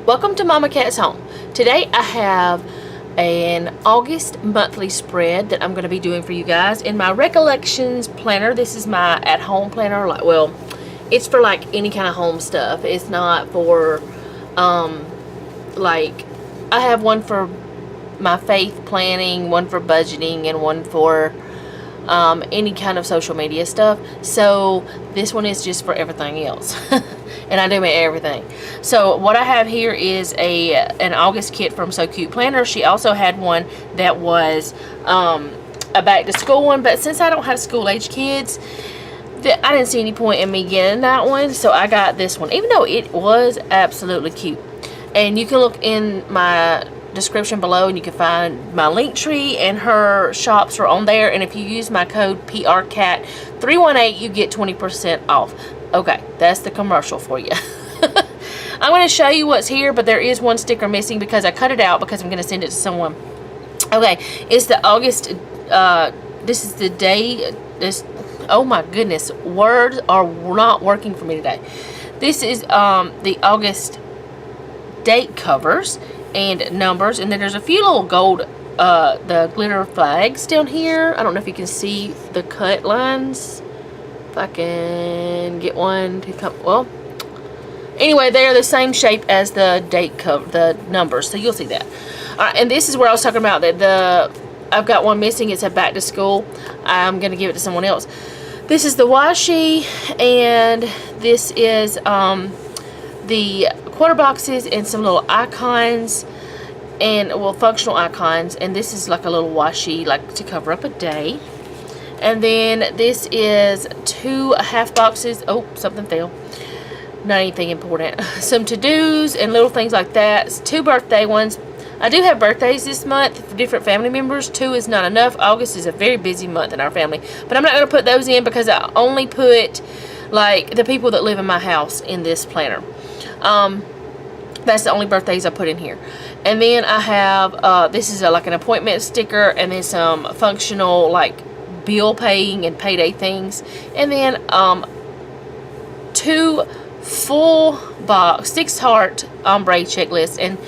Welcome to Mama Cat's Home. Today I have an August monthly spread that I'm going to be doing for you guys in my Recollections planner. This is my at-home planner. Well, it's for like any kind of home stuff. It's not for like, I have one for my faith planning, one for budgeting, and one for any kind of social media stuff. So this one is just for everything else. And I do everything. So what I have here is an August kit from So Cute Planner. She also had one that was a back to school one, but since I don't have school age kids, I didn't see any point in me getting that one, so I got this one, even though it was absolutely cute. And you can look in my description below and you can find my link tree, and her shops are on there, and if you use my code PRCAT318 you get 20% off. Okay, that's the commercial for you. I'm going to show you what's here, but there is one sticker missing because I cut it out because I'm going to send it to someone. Okay, it's the August, this is the day, oh my goodness, words are not working for me today. This is the August date covers and numbers, and then there's a few little gold, the glitter flags down here. I don't know if you can see the cut lines. If I can get one to come, well, anyway, they're the same shape as the date cover, the numbers, so you'll see that. Alright, and this is where I was talking about that I've got one missing. It's a back to school. I'm going to give it to someone else. This is the washi, and this is the quarter boxes and some little icons, and, well, functional icons, and this is like a little washi, like to cover up a day. And then this is 2 half boxes. Oh, something fell. Not anything important. Some to-dos and little things like that. 2 birthday ones. I do have birthdays this month for different family members. 2 is not enough. August is a very busy month in our family. But I'm not going to put those in because I only put, like, the people that live in my house in this planner. That's the only birthdays I put in here. And then I have, this is like an appointment sticker, and then some functional, like, bill paying and payday things, and then 2 full box 6-heart ombre checklist and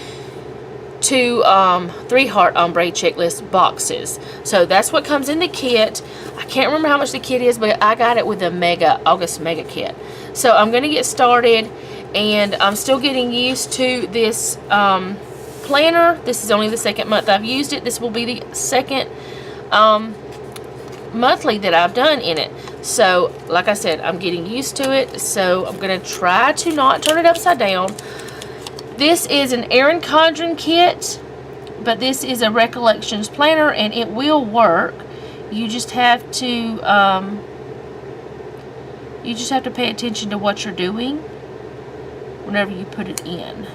2 3-heart ombre checklist boxes. So that's what comes in the kit. I can't remember how much the kit is, but I got it with the August mega kit. So I'm going to get started, and I'm still getting used to this planner. This is only the 2nd month I've used it. This will be the 2nd monthly that I've done in it. So like I said, I'm getting used to it, so I'm gonna try to not turn it upside down. This is an Erin Condren kit, but this is a Recollections planner, and it will work. You just have to pay attention to what you're doing whenever you put it in.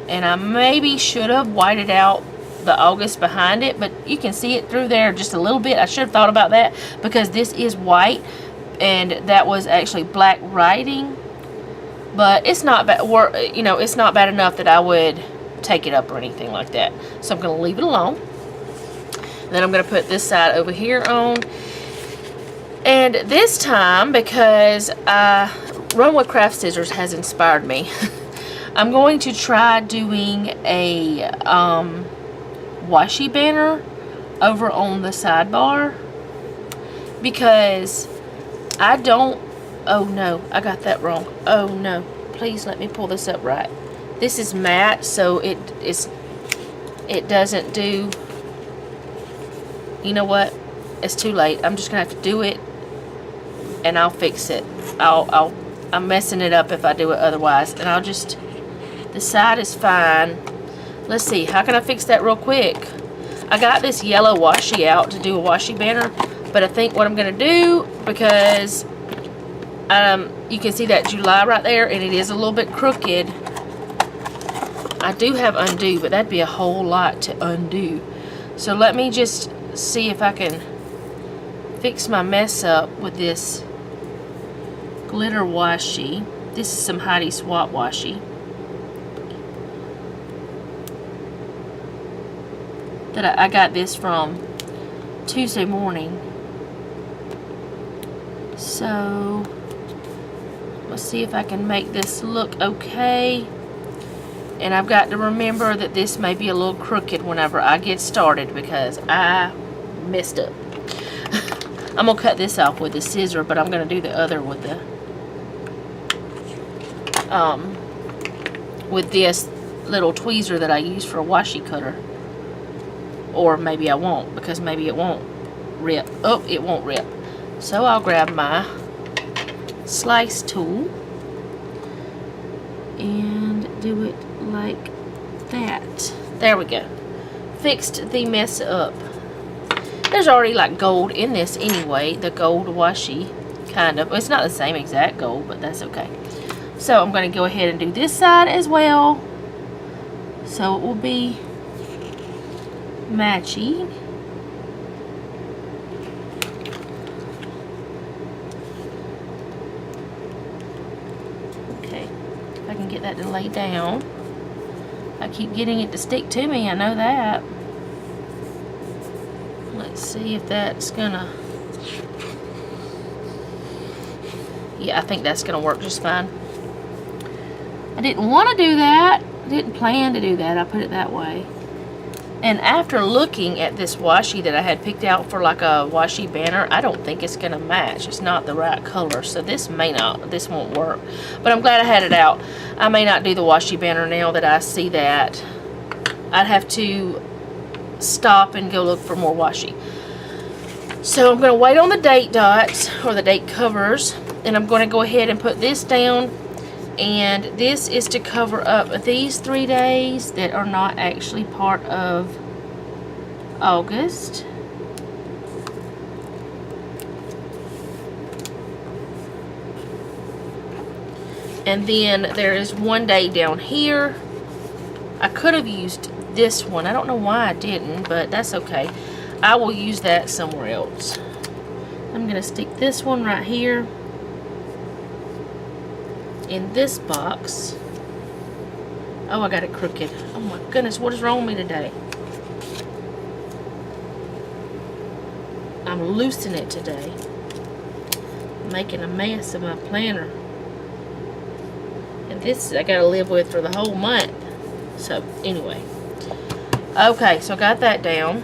And I maybe should have whited out the August behind it, but you can see it through there just a little bit. I should have thought about that because this is white and that was actually black writing, but it's not bad. You know, it's not bad enough that I would take it up or anything like that. So I'm going to leave it alone. Then I'm going to put this side over here on, and this time, because Run with Craft Scissors has inspired me, I'm going to try doing a washi banner over on the sidebar, because I don't, oh no, I got that wrong. Oh no, please let me pull this up right. This is matte, so it doesn't do, you know what, it's too late. I'm just gonna have to do it, and I'll fix it. I'm messing it up if I do it otherwise, and I'll just, the side is fine. Let's see, how can I fix that real quick? I got this yellow washi out to do a washi banner, but I think what I'm going to do, because you can see that July right there, and it is a little bit crooked. I do have undo, but that'd be a whole lot to undo. So let me just see if I can fix my mess up with this glitter washi. This is some Heidi Swap washi that I got this from Tuesday morning. So let's see if I can make this look okay. And I've got to remember that this may be a little crooked whenever I get started because I messed up. I'm going to cut this off with the scissor, but I'm going to do the other with this little tweezer that I use for a washi cutter. Or maybe I won't, because maybe it won't rip. Oh, it won't rip. So I'll grab my slice tool and do it like that. There we go. Fixed the mess up. There's already like gold in this anyway, the gold washi, kind of. It's not the same exact gold, but that's okay. So I'm going to go ahead and do this side as well, so it will be matchy. Okay, if I can get that to lay down. I keep getting it to stick to me, I know that. Let's see if that's gonna... Yeah, I think that's gonna work just fine. I didn't want to do that. I didn't plan to do that. I put it that way. And after looking at this washi that I had picked out for like a washi banner, I don't think it's gonna match. It's not the right color, so this won't work. But I'm glad I had it out. I may not do the washi banner now that I see that. I'd have to stop and go look for more washi. So I'm gonna wait on the date dots, or the date covers, and I'm gonna go ahead and put this down. And this is to cover up these 3 days that are not actually part of August. And then there is 1 day down here. I could have used this one. I don't know why I didn't, but that's okay. I will use that somewhere else. I'm going to stick this one right here in this box. Oh, I got it crooked. Oh my goodness, what is wrong with me today? I'm loosening it today. Making a mess of my planner. And this I gotta live with for the whole month. So, anyway. Okay, so I got that down.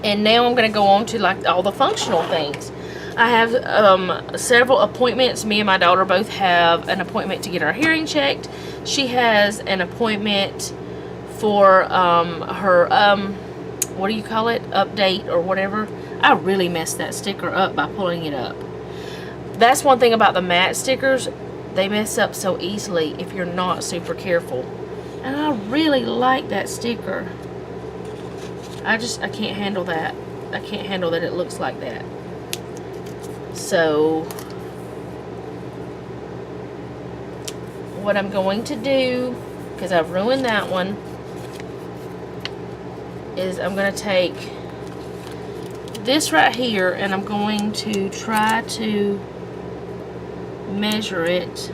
And now I'm gonna go on to like all the functional things. I have several appointments. Me and my daughter both have an appointment to get our hearing checked. She has an appointment for her, what do you call it? Update or whatever. I really messed that sticker up by pulling it up. That's one thing about the matte stickers. They mess up so easily if you're not super careful. And I really like that sticker. I can't handle that. I can't handle that it looks like that. So, what I'm going to do, because I've ruined that one, is I'm going to take this right here and I'm going to try to measure it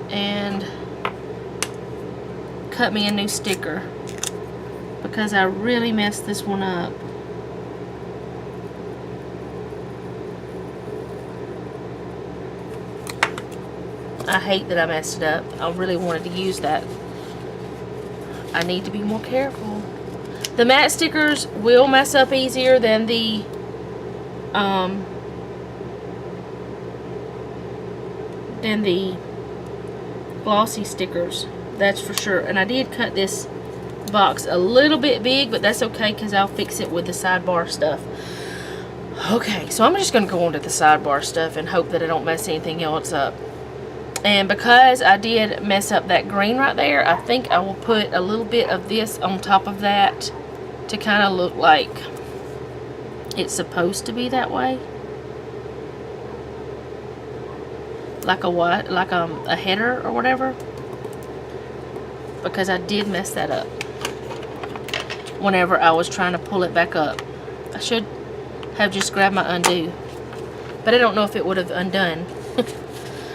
and cut me a new sticker, because I really messed this one up. I hate that I messed it up. I really wanted to use that. I need to be more careful. The matte stickers will mess up easier than the glossy stickers. That's for sure. And I did cut this box a little bit big, but that's okay because I'll fix it with the sidebar stuff. Okay, so I'm just going to go on to the sidebar stuff and hope that I don't mess anything else up. And because I did mess up that green right there, I think I will put a little bit of this on top of that to kind of look like it's supposed to be that way. Like a header or whatever. Because I did mess that up whenever I was trying to pull it back up. I should have just grabbed my undo, but I don't know if it would have undone.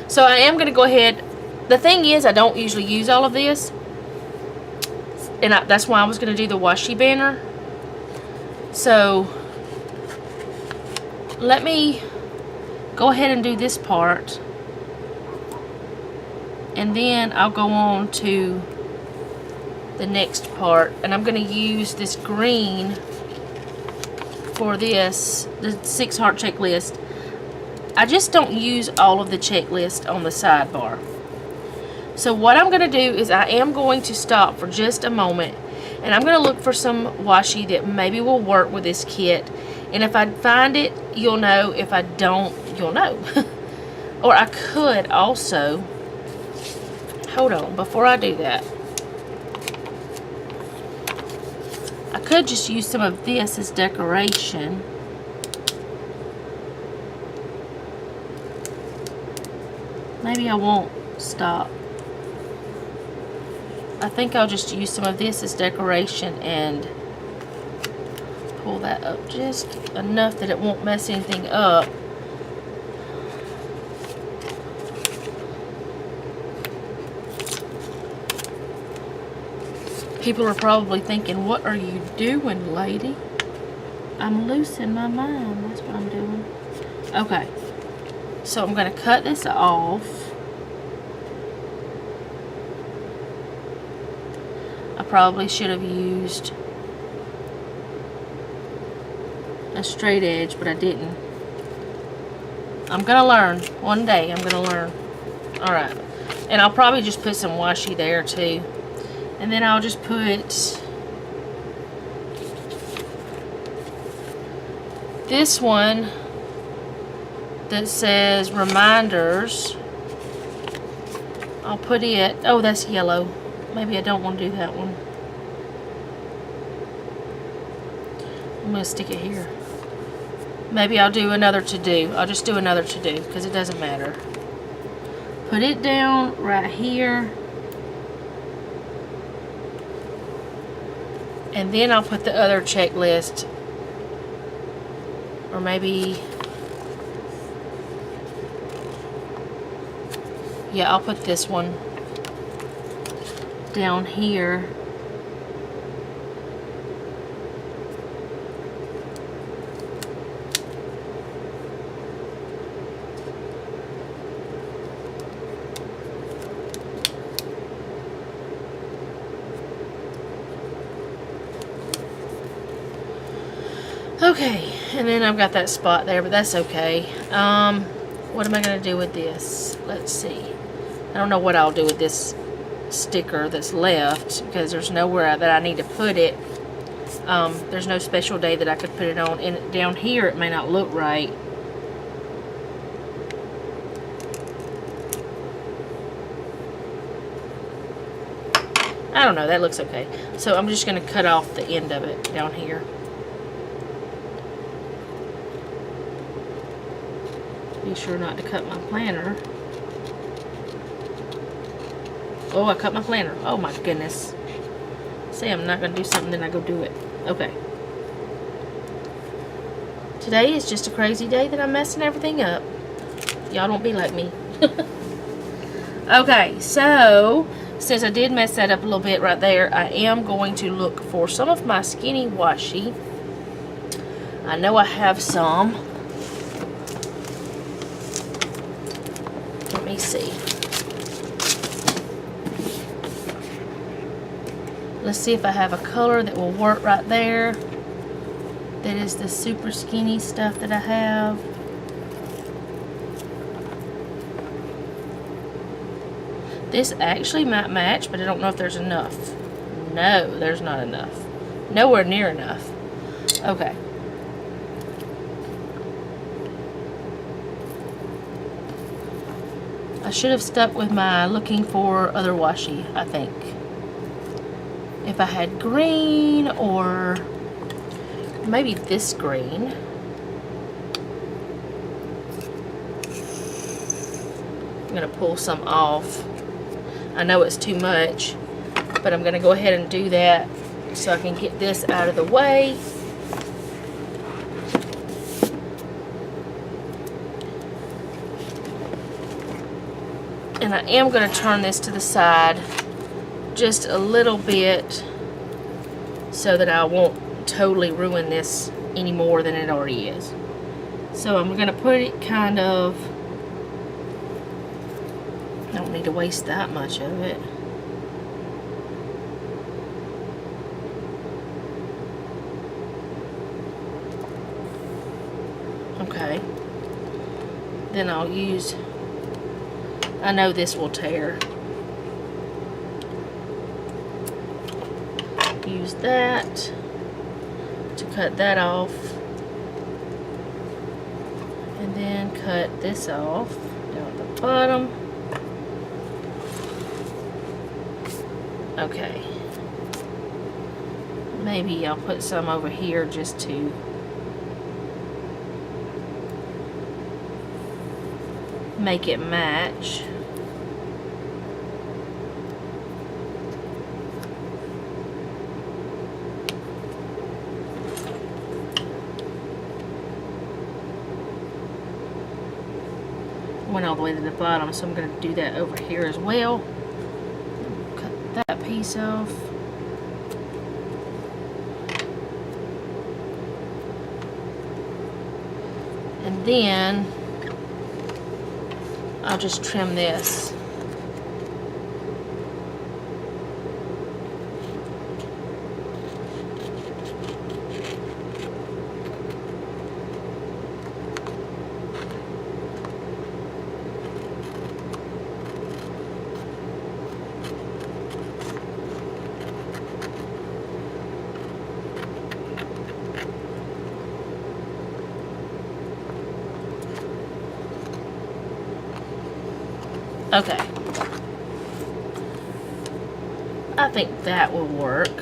So I am going to go ahead. The thing is, I don't usually use all of this, and that's why I was going to do the washi banner. So let me go ahead and do this part. And then I'll go on to the next part, and I'm going to use this green for this, the 6 heart checklist. I just don't use all of the checklist on the sidebar. So what I'm going to do is I am going to stop for just a moment, and I'm going to look for some washi that maybe will work with this kit. And if I find it, you'll know. If I don't, you'll know. Or I could also, hold on, before I do that, I could just use some of this as decoration. Maybe I won't stop. I think I'll just use some of this as decoration and pull that up just enough that it won't mess anything up. People are probably thinking, what are you doing, lady? I'm losing my mind. That's what I'm doing. Okay. So I'm going to cut this off. I probably should have used a straight edge, but I didn't. I'm going to learn. One day I'm going to learn. Alright. And I'll probably just put some washi there too. And then I'll just put this one that says reminders. I'll put it, oh, that's yellow. Maybe I don't want to do that one. I'm going to stick it here. Maybe I'll do another to do. I'll just do another to do because it doesn't matter. Put it down right here. And then I'll put the other checklist, or maybe, yeah, I'll put this one down here. Okay, and then I've got that spot there, but that's okay. What am I going to do with this? Let's see. I don't know what I'll do with this sticker that's left because there's nowhere that I need to put it. There's no special day that I could put it on. And down here it may not look right. I don't know, that looks okay. So I'm just going to cut off the end of it down here. Be sure not to cut my planner. Oh, I cut my planner. Oh my goodness. Say I'm not going to do something, then I go do it. Okay. Today is just a crazy day that I'm messing everything up. Y'all don't be like me. Okay, so since I did mess that up a little bit right there, I am going to look for some of my skinny washi. I know I have some. Let me see. Let's see if I have a color that will work right there. That is the super skinny stuff that I have. This actually might match, but I don't know if there's enough. No, there's not enough. Nowhere near enough. Okay. I should have stuck with my looking for other washi, I think. If I had green or maybe this green. I'm going to pull some off. I know it's too much, but I'm going to go ahead and do that so I can get this out of the way. And I am going to turn this to the side just a little bit so that I won't totally ruin this any more than it already is. So I'm going to put it kind of Don't need to waste that much of it. Okay. Then I'll use, I know this will tear. Use that to cut that off. And then cut this off down at the bottom. Okay. Maybe I'll put some over here just to make it match. Went all the way to the bottom, so I'm going to do that over here as well. Cut that piece off. And then I'll just trim this. Okay. I think that will work.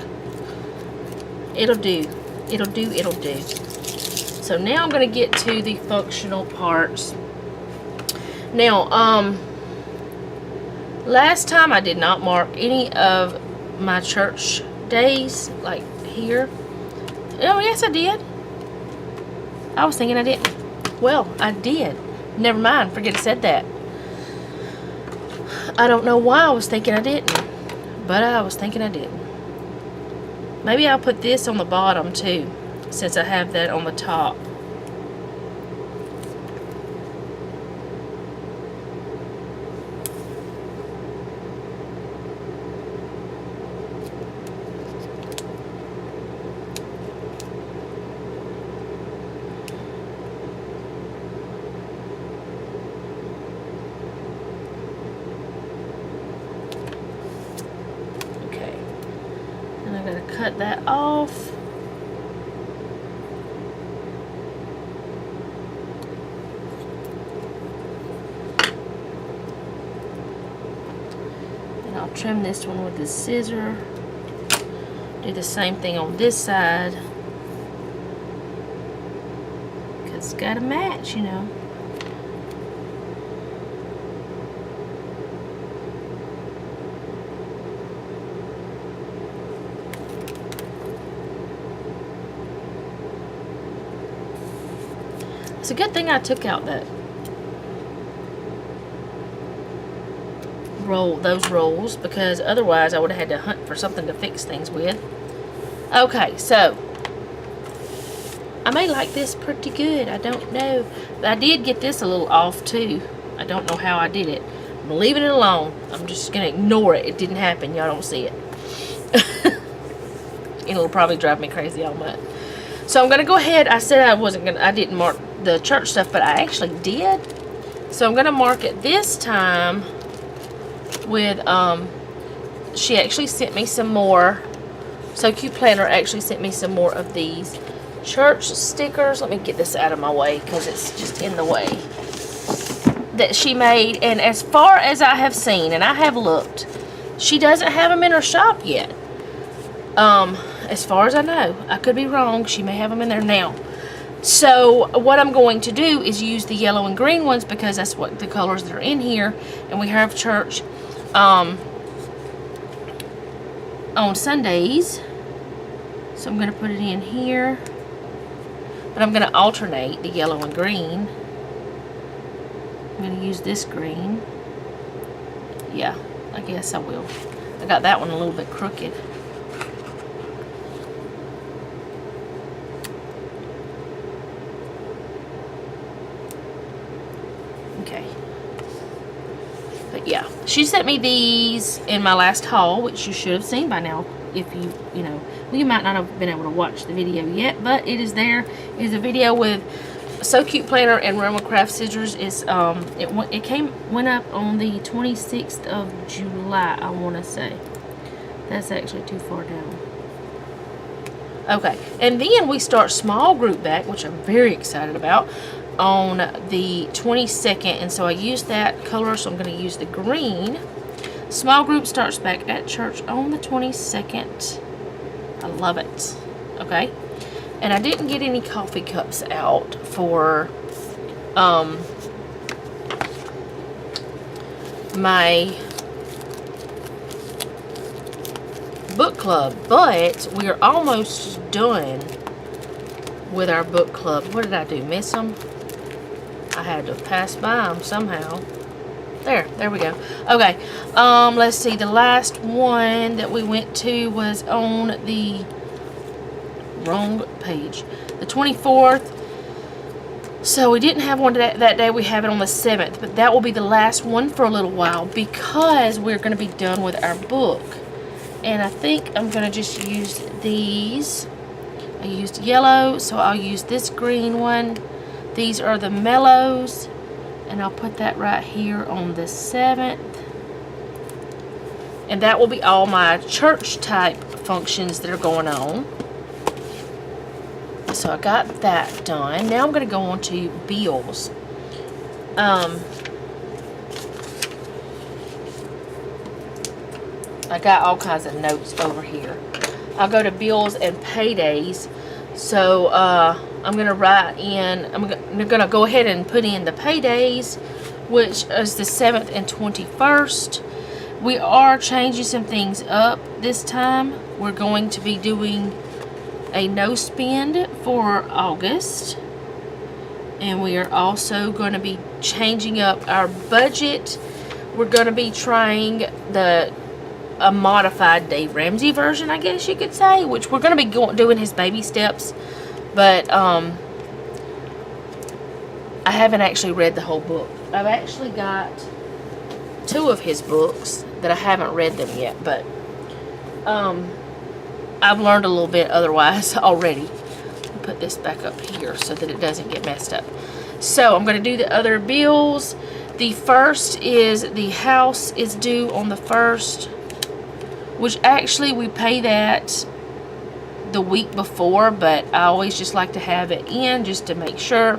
It'll do. It'll do. It'll do. So now I'm going to get to the functional parts. Now, last time I did not mark any of my church days, like here. Oh, yes, I did. I was thinking I didn't. Well, I did. Never mind. Forget I said that. I don't know why I was thinking I didn't, but I was thinking I didn't. Maybe I'll put this on the bottom too, since I have that on the top. Cut that off. And I'll trim this one with the scissor. Do the same thing on this side. Because it's got to match, you know. It's a good thing I took out that roll, those rolls, because otherwise I would have had to hunt for something to fix things with. Okay, so I may like this pretty good. I don't know. I did get this a little off too. I don't know how I did it. I'm leaving it alone. I'm just gonna ignore it. It didn't happen. Y'all don't see it. It'll probably drive me crazy all month. So I'm gonna go ahead. I said I didn't mark the church stuff, but I actually did. So I'm gonna mark it this time with she actually sent me some more. So Q Planner actually sent me some more of these church stickers. Let me get this out of my way because it's just in the way, that she made. And as far as I have seen, and I have looked, she doesn't have them in her shop yet. As far as I know. I could be wrong. She may have them in there now. So what I'm going to do is use the yellow and green ones, because that's what the colors that are in here. And we have church on Sundays. So I'm going to put it in here. But I'm going to alternate the yellow and green. I'm going to use this green. Yeah, I guess I will. I got that one a little bit crooked. Okay. But yeah, she sent me these in my last haul, which you should have seen by now if you know, well, you might not have been able to watch the video yet, but it is there. It is a video with So Cute Planner and Roma Craft Scissors. It's it went up on the 26th of July, I want to say. That's actually too far down. Okay, and then we start small group back, which I'm very excited about, on the 22nd, and so I used that color, so I'm going to use the green. Small group starts back at church on the 22nd. I love it. Okay, and I didn't get any coffee cups out for my book club, but we are almost done with our book club. What did I do? Miss them? I had to pass by them somehow. There we go. Okay, let's see. The last one that we went to was on the wrong page, the 24th. So we didn't have one that day. We have it on the 7th, but that will be the last one for a little while because we're going to be done with our book. And I think I'm going to just use these. I used yellow, so I'll use this green one. These are the mellows, and I'll put that right here on the 7th. And that will be all my church type functions that are going on. So I got that done. Now I'm going to go on to bills. I got all kinds of notes over here. I'll go to bills and paydays. So I'm going to write in, I'm going to go ahead and put in the paydays, which is the 7th and 21st. We are changing some things up this time. We're going to be doing a no spend for August. And we are also going to be changing up our budget. We're going to be trying a modified Dave Ramsey version, I guess you could say, which we're going to be doing his baby steps. But I haven't actually read the whole book. I've actually got 2 of his books that I haven't read them yet, but I've learned a little bit otherwise already. I'll put this back up here so that it doesn't get messed up. So I'm going to do the other bills. The first is the house is due on the 1st, which actually we pay that the week before, but I always just like to have it in just to make sure.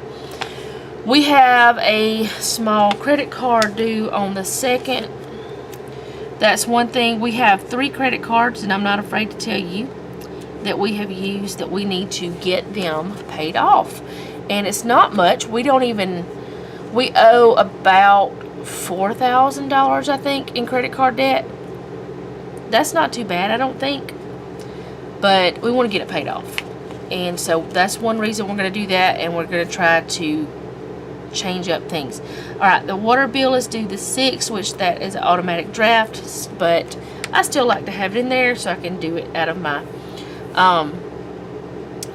We have a small credit card due on the 2nd. That's one thing. We have 3 credit cards, and I'm not afraid to tell you that we have used that we need to get them paid off. And it's not much. We owe about $4,000, I think, in credit card debt. That's not too bad, I don't think. But we want to get it paid off. And so that's one reason we're going to do that, and we're going to try to change up things. Alright, the water bill is due the 6th, which that is an automatic draft, but I still like to have it in there so I can do it out of my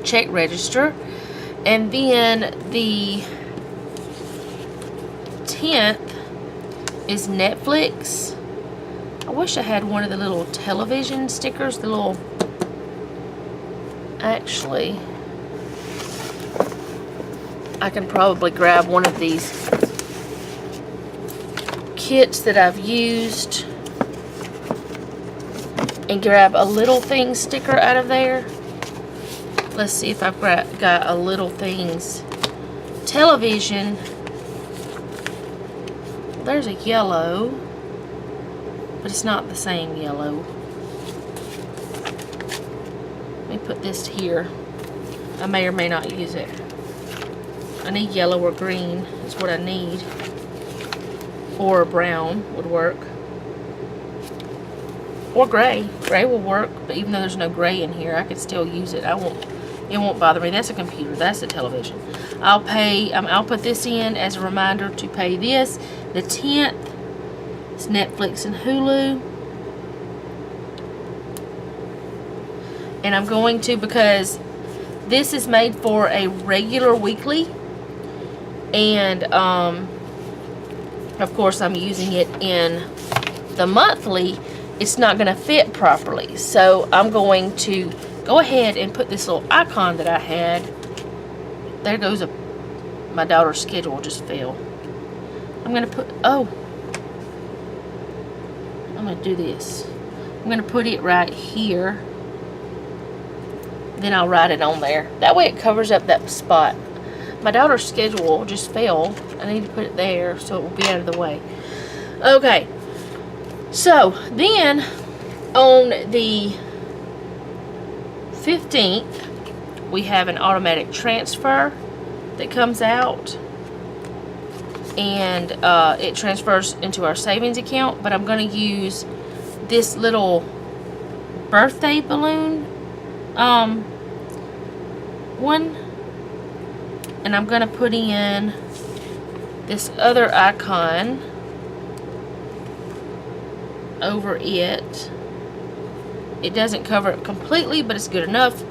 check register. And then the 10th is Netflix. I wish I had one of the little television stickers, the little, actually, I can probably grab one of these kits that I've used and grab a little things sticker out of there. Let's see if I've got a little things television. There's a yellow, but it's not the same yellow. Let me put this here. I may or may not use it. I need yellow or green is what I need. Or brown would work. Or gray. Gray will work, but even though there's no gray in here, I could still use it. It won't bother me. That's a computer. That's a television. I'll put this in as a reminder to pay this. The 10th is Netflix and Hulu. And I'm going to, because this is made for a regular weekly, and of course I'm using it in the monthly, it's not going to fit properly. So I'm going to go ahead and put this little icon that I had. There goes my daughter's schedule just fell. I'm going to put, I'm going to do this. I'm going to put it right here. Then I'll write it on there. That way it covers up that spot. My daughter's schedule just fell. I need to put it there so it will be out of the way. Okay. So, then on the 15th, we have an automatic transfer that comes out. And it transfers into our savings account. But I'm going to use this little birthday balloon one. And I'm going to put in this other icon over it. It doesn't cover it completely, but it's good enough.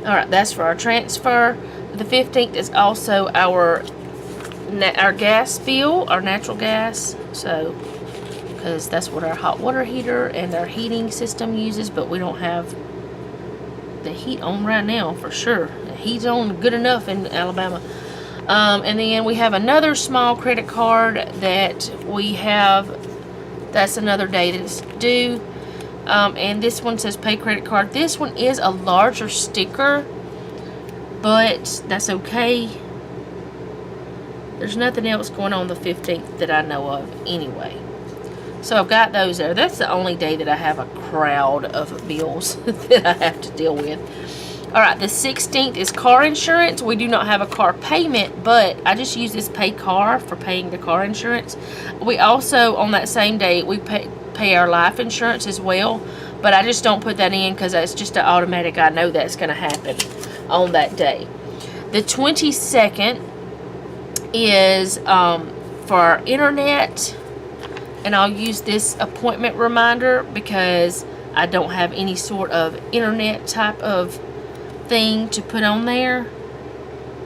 Alright, that's for our transfer. The 15th is also our gas bill, our natural gas. So, because that's what our hot water heater and our heating system uses, but we don't have the heat on right now for sure. The heat's on good enough in Alabama. And then we have another small credit card that we have. That's another day that's due. And this one says pay credit card. This one is a larger sticker, but that's okay. There's nothing else going on the 15th that I know of anyway. So I've got those there. That's the only day that I have a crowd of bills that I have to deal with. Alright, the 16th is car insurance. We do not have a car payment, but I just use this pay car for paying the car insurance. We also, on that same day, we pay our life insurance as well, but I just don't put that in because it's just an automatic. I know that's going to happen on that day. The 22nd is for our internet, and I'll use this appointment reminder because I don't have any sort of internet type of thing to put on there.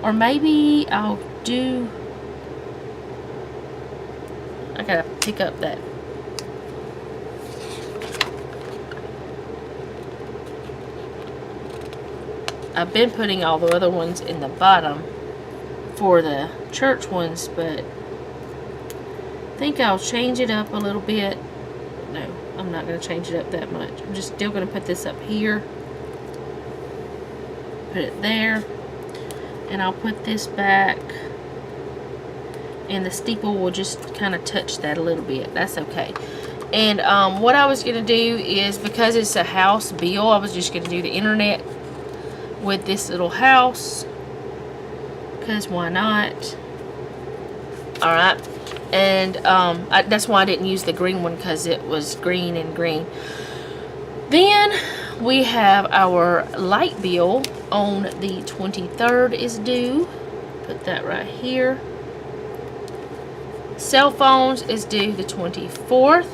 Or maybe I'll do, I gotta pick up that. I've been putting all the other ones in the bottom for the church ones, but I think I'll change it up a little bit. No, I'm not going to change it up that much. I'm just still going to put this up here. Put it there. And I'll put this back. And the steeple will just kind of touch that a little bit. That's okay. And what I was going to do is, because it's a house bill, I was just going to do the internet with this little house. Because why not? Alright. And that's why I didn't use the green one, because it was green and green. Then we have our light bill on the 23rd is due. Put that right here. Cell phones is due the 24th.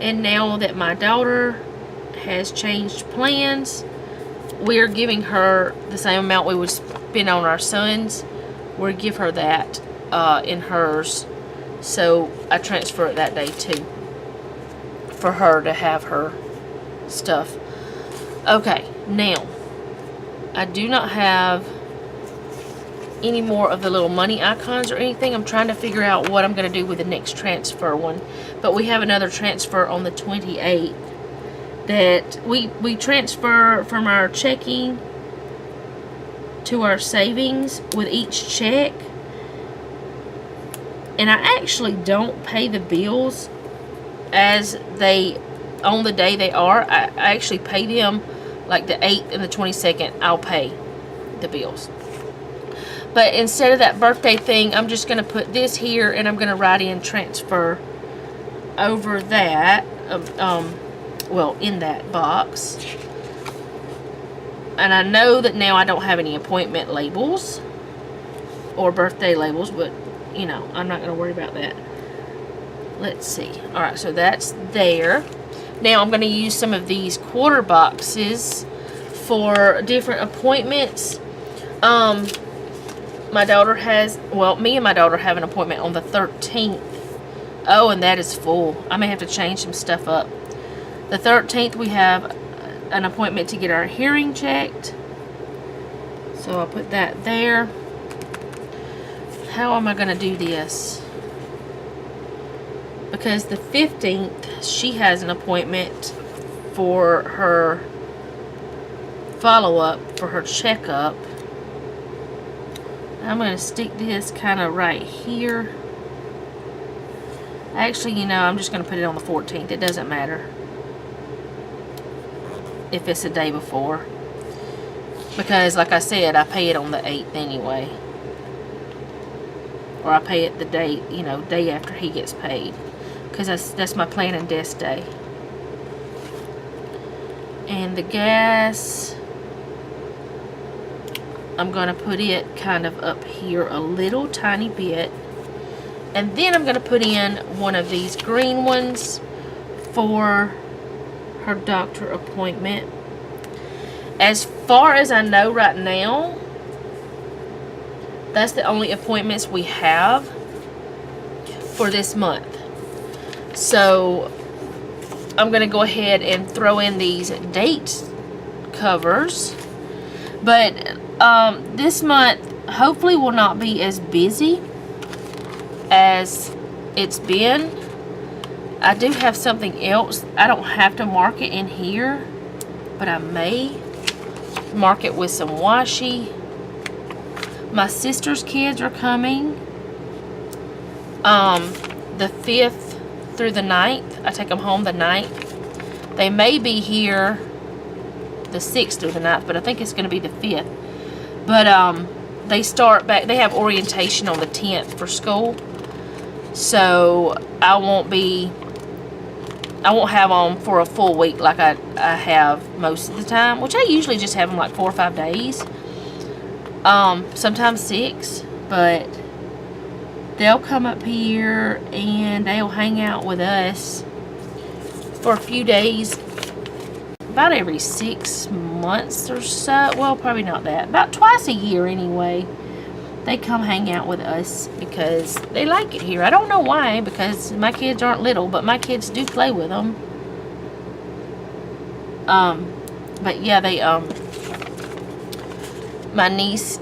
And now that my daughter has changed plans, we're giving her the same amount we would spend on our sons. We'll give her that in hers. So I transfer it that day too, for her to have her stuff. Okay, now I do not have any more of the little money icons or anything. I'm trying to figure out what I'm going to do with the next transfer one. But we have another transfer on the 28th that we transfer from our checking to our savings with each check. And I actually don't pay the bills as they, on the day they are. I actually pay them like the 8th and the 22nd. I'll pay the bills. But instead of that birthday thing, I'm just going to put this here, and I'm going to write in transfer over that, well, in that box. And I know that now I don't have any appointment labels or birthday labels, but you know, I'm not going to worry about that. Let's see. Alright, so that's there. Now I'm going to use some of these quarter boxes for different appointments. My my daughter has, well, me and my daughter have an appointment on the 13th. Oh, and that is full. I may have to change some stuff up. The 13th, we have an appointment to get our hearing checked. So I'll put that there. How am I going to do this? Because the 15th, she has an appointment for her follow-up, for her checkup. I'm going to stick this kind of right here. Actually, you know, I'm just going to put it on the 14th. It doesn't matter if it's the day before. Because, like I said, I pay it on the 8th anyway. Or I pay it the day, you know, day after he gets paid. Because that's my planning desk day. And the gas, I'm going to put it kind of up here a little tiny bit. And then I'm going to put in one of these green ones for her doctor appointment. As far as I know right now, that's the only appointments we have for this month. So I'm going to go ahead and throw in these date covers. But this month hopefully will not be as busy as it's been. I do have something else. I don't have to mark it in here, but I may mark it with some washi. My sister's kids are coming the 5th through the 9th. I take them home the 9th. They may be here the 6th through the 9th, but I think it's going to be the 5th. But they start back, they have orientation on the 10th for school. So I won't have them for a full week like I have most of the time, which I usually just have them like 4 or 5 days. Sometimes 6, but they'll come up here and they'll hang out with us for a few days, about every 6 months or so. Well, probably not that. About twice a year anyway. They come hang out with us because they like it here. I don't know why, because my kids aren't little, but my kids do play with them. But yeah, they, my niece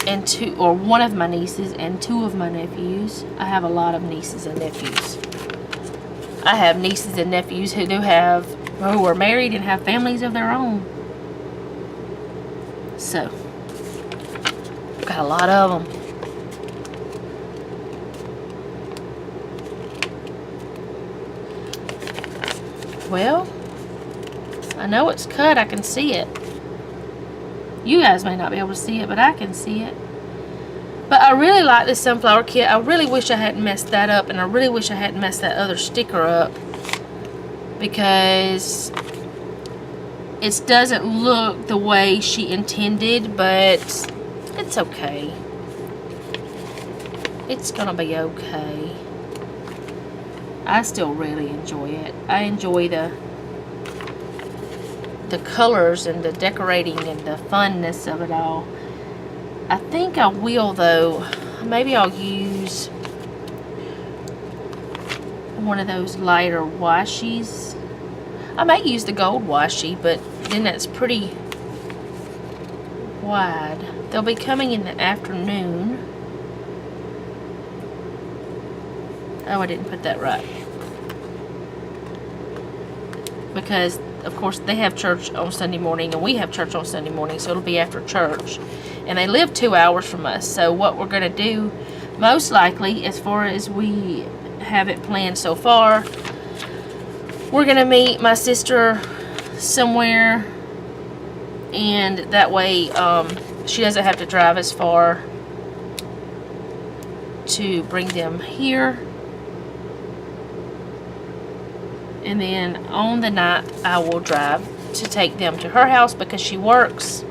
and one of my nieces and 2 of my nephews. I have a lot of nieces and nephews. I have nieces and nephews who are married and have families of their own. So, got a lot of them. Well, I know it's cut. I can see it. You guys may not be able to see it, but I can see it. But I really like this sunflower kit. I really wish I hadn't messed that up, and I really wish I hadn't messed that other sticker up, because it doesn't look the way she intended, but it's okay. It's gonna be okay. I still really enjoy it. I enjoy the colors and the decorating and the funness of it all. I think I will, though. Maybe I'll use one of those lighter washies. I may use the gold washi, but then that's pretty wide. They'll be coming in the afternoon. Oh, I didn't put that right. Because, of course, they have church on Sunday morning, and we have church on Sunday morning, so it'll be after church. And they live 2 hours from us, so what we're going to do, most likely, as far as we have it planned so far, we're going to meet my sister somewhere, and that way she doesn't have to drive as far to bring them here. And then on the night, I will drive to take them to her house because she works.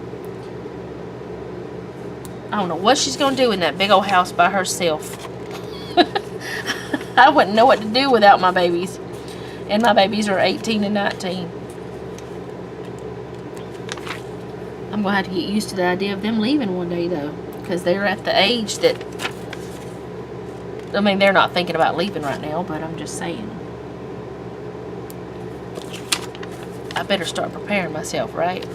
I don't know what she's going to do in that big old house by herself. I wouldn't know what to do without my babies. And my babies are 18 and 19. I'm going to have to get used to the idea of them leaving one day, though. because they're at the age that, I mean, they're not thinking about leaving right now, but I'm just saying. I better start preparing myself, right?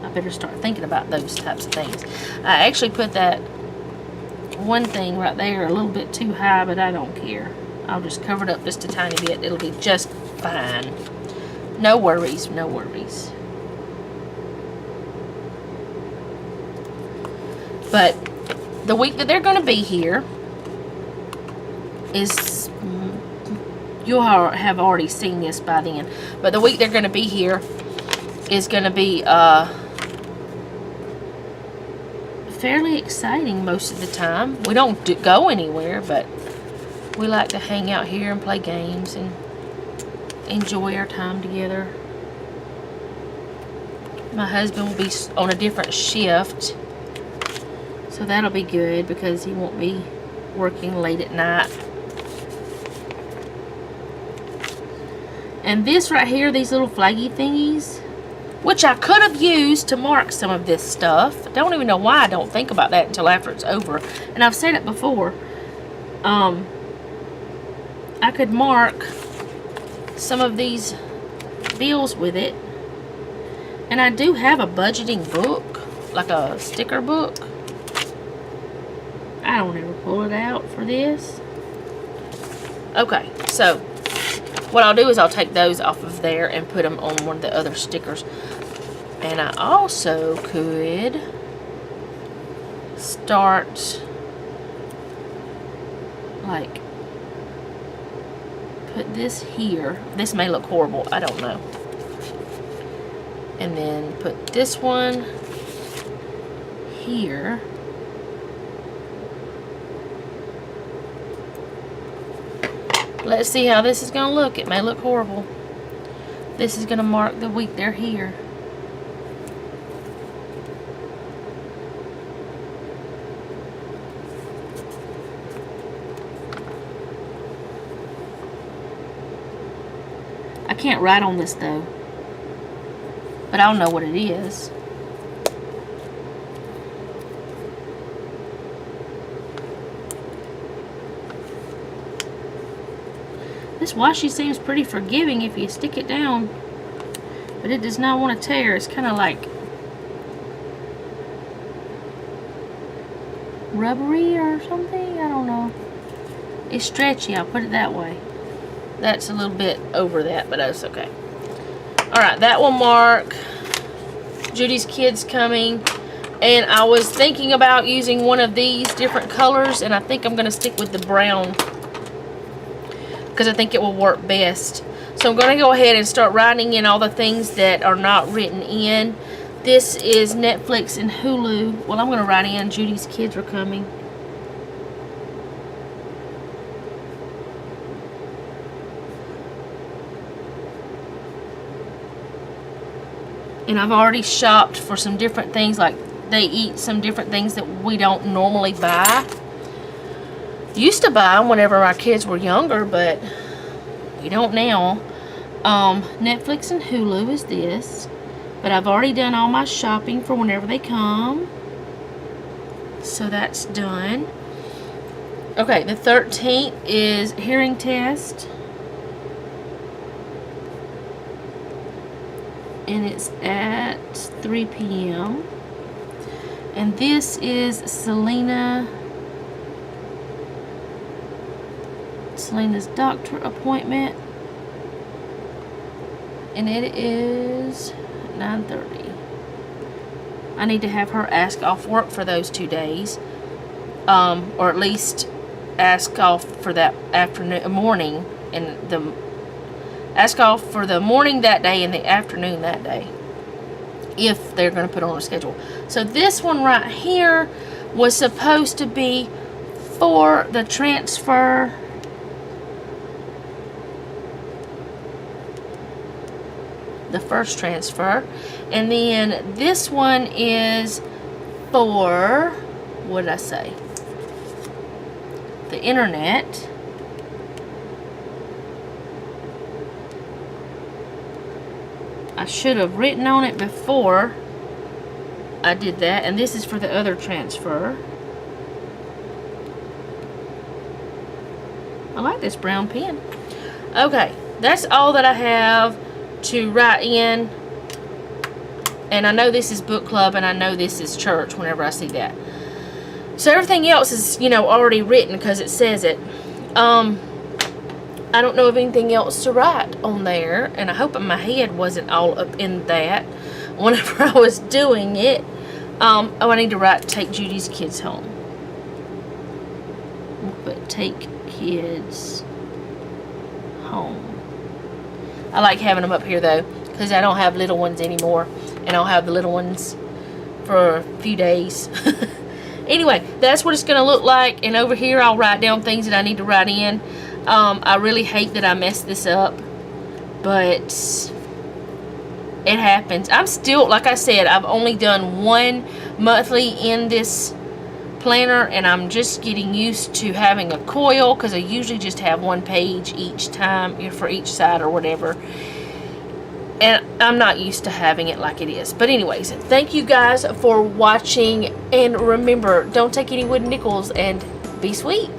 I better start thinking about those types of things. I actually put that one thing right there a little bit too high, but I don't care. I'll just cover it up just a tiny bit. It'll be just fine. No worries, no worries. But the week that they're going to be here is, you'll have already seen this by then, but the week they're going to be here is going to be fairly exciting most of the time. We don't go anywhere, but we like to hang out here and play games and enjoy our time together. My husband will be on a different shift, so that'll be good because he won't be working late at night. And this right here, these little flaggy thingies, which I could have used to mark some of this stuff. I don't even know why I don't think about that until after it's over. And I've said it before. I could mark some of these bills with it. And I do have a budgeting book, like a sticker book. I don't ever pull it out for this. Okay, so what I'll do is I'll take those off of there and put them on one of the other stickers. And I also could start, like, put this here. This may look horrible, I don't know. And then put this one here. Let's see how this is going to look. It may look horrible. This is going to mark the week they're here. I can't write on this though, but I'll know what it is. This washi seems pretty forgiving if you stick it down, but it does not want to tear. It's kind of like rubbery or something. I don't know. It's stretchy, I'll put it that way. That's a little bit over that, but that's okay. Alright, that will mark Judy's kids coming. And I was thinking about using one of these different colors, and I think I'm going to stick with the brown because I think it will work best. So I'm going to go ahead and start writing in all the things that are not written in. This is Netflix and Hulu. Well, I'm going to write in Judy's kids are coming. And I've already shopped for some different things, like they eat some different things that we don't normally buy. Used to buy them whenever our kids were younger, but we don't now. Netflix and Hulu is this. But I've already done all my shopping for whenever they come. So that's done. Okay, the 13th is hearing test. And it's at 3 p.m. And this is Selena's doctor appointment. And it is 9:30. I need to have her ask off work for those 2 days. Or at least ask off for that morning, and ask off for the morning that day and the afternoon that day, if they're going to put on a schedule. So this one right here was supposed to be for the transfer. The first transfer. And then this one is for, what did I say? The internet. I should have written on it before, I did that. And this is for the other transfer. I like this brown pen. Okay, that's all that I have to write in. And I know this is book club, and I know this is church whenever I see that. So everything else is, you know, already written because it says it. I don't know of anything else to write on there, and I hope my head wasn't all up in that whenever I was doing it. Oh, I need to write take Judy's kids home. But take kids home. I like having them up here though, because I don't have little ones anymore, and I'll have the little ones for a few days. Anyway, that's what it's going to look like, and over here I'll write down things that I need to write in. I really hate that I messed this up, but it happens. I'm still, like I said, I've only done one monthly in this planner, and I'm just getting used to having a coil, because I usually just have one page each time, you know, for each side or whatever. And I'm not used to having it like it is. But anyways, thank you guys for watching. And remember, don't take any wooden nickels, and be sweet.